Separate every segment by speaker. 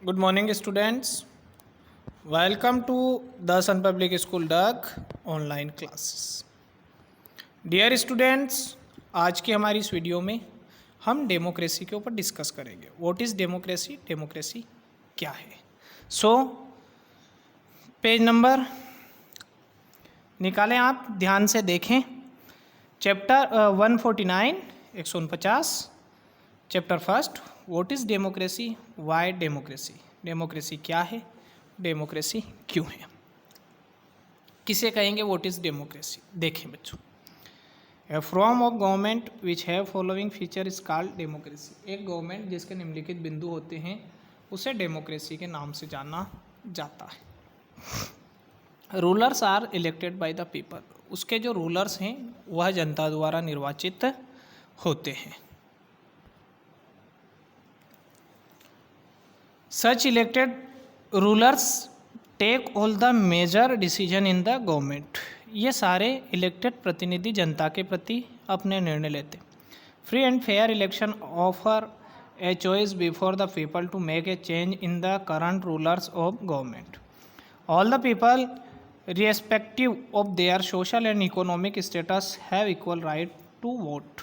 Speaker 1: Good morning, students. Welcome to Dasan Public School Dak online classes. Dear students, आज की हमारी इस video में हम डेमोक्रेसी के ऊपर डिस्कस करेंगे। व्हाट इज़ डेमोक्रेसी, डेमोक्रेसी क्या है। पेज नंबर निकालें, आप ध्यान से देखें। Chapter 149 149 chapter first, what is democracy, Y democracy, democracy क्या है, डेमोक्रेसी क्यों है। किसे कहेंगे व्हाट इज़ डेमोक्रेसी। देखें बच्चों, a form of government which have following feature is called democracy. एक गवर्नमेंट जिसके निम्नलिखित बिंदु होते हैं उसे डेमोक्रेसी के नाम से जाना जाता है। Rulers are elected by the people. उसके जो रूलर्स हैं वह जनता द्वारा निर्वाचित होते हैं। Such elected rulers take all the major decision in the government. ये सारे इलेक्टेड प्रतिनिधि जनता के प्रति अपने निर्णय लेते। Free and fair election offer a choice before the people to make a change in the current rulers of government. All the people respective of their social and economic status have equal right to vote.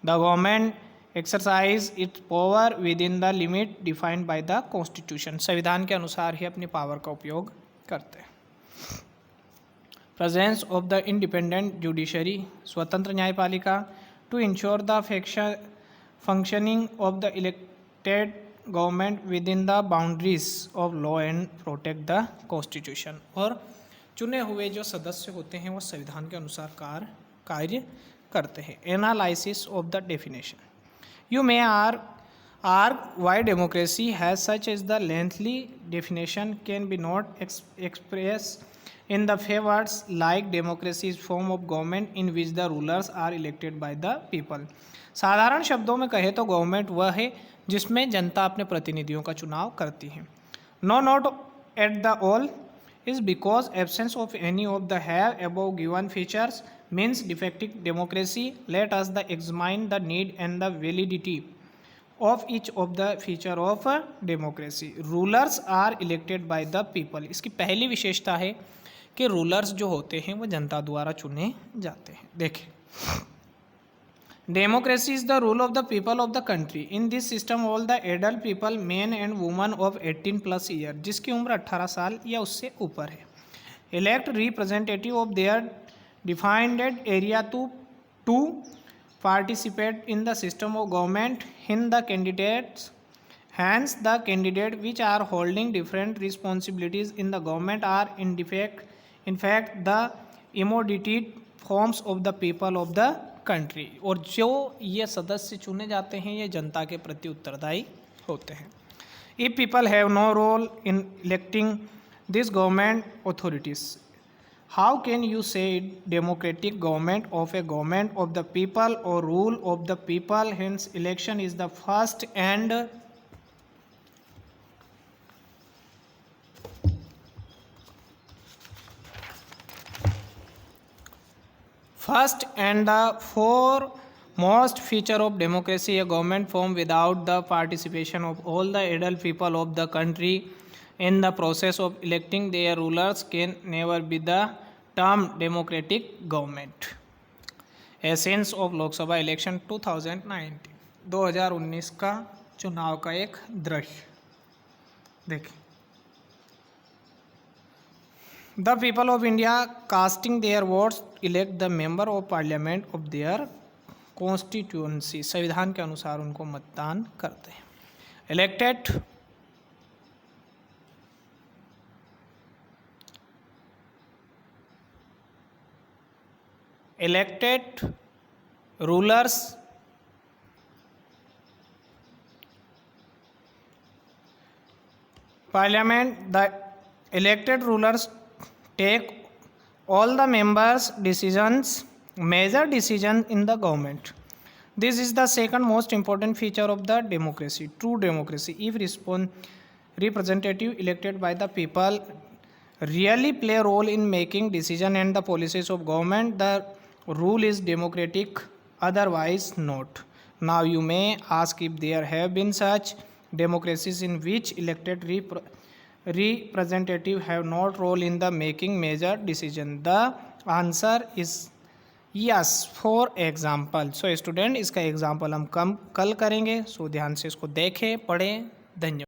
Speaker 1: The government exercise its power within the limit defined by the constitution. संविधान के अनुसार ही अपनी power का उपयोग करते हैं। Presence of the independent judiciary, स्वतंत्र न्यायपालिका, to ensure the functioning of the elected government within the boundaries of law and protect the constitution. और चुने हुए जो सदस्य होते हैं वो संविधान के अनुसार कार्य करते हैं। Analysis of the definition, you may argue why democracy has such as the lengthy definition can be not expressed in the few words like democracy is form of government in which the rulers are elected by the people। साधारण शब्दों में कहे तो government वह है जिसमें जनता अपने प्रतिनिधियों का चुनाव करती है। No not at the all is because absence of any of the have above given features means defective democracy। Let us examine the need and the validity of each of the feature of democracy। Rulers are elected by the people। इसकी पहली विशेषता है कि rulers जो होते हैं वो जनता द्वारा चुने जाते हैं। देखें, democracy is the rule of the people of the country. In this system all the adult people man and woman of 18+ year, जिसकी उम्र 18 साल या उससे ऊपर है, elect representative of their defined area to participate in the system of government in the candidates. Hence the candidate which are holding different responsibilities in the government are in fact the इमोडिटेड forms of the people of the country. और जो ये सदस्य चुने जाते हैं ये जनता के प्रति उत्तरदायी होते हैं। If people have no role in electing this government authorities, how can you say democratic government of a government of the people और rule of the people. Hence election is the first and the foremost feature of democracy, a government formed without the participation of all the adult people of the country in the process of electing their rulers can never be the term democratic government। Essence of Lok Sabha election 2019 का चुनाव का एक दृश्य देखिए। The people of India casting their votes elect the member of parliament of their constituency। संविधान के अनुसार उनको मतदान करते हैं। elected rulers parliament, the elected rulers take all the members' decisions, major decisions in the government। This is the second most important feature of the democracy, true democracy। If representative elected by the people really play a role in making decision and the policies of government, the rule is democratic, otherwise not। Now you may ask if there have been such democracies in which elected representative have not role in the making major decision? The answer is yes. For example, so student इसका example हम कल करेंगे, सो ध्यान से इसको देखें, पढ़ें। धन्यवाद।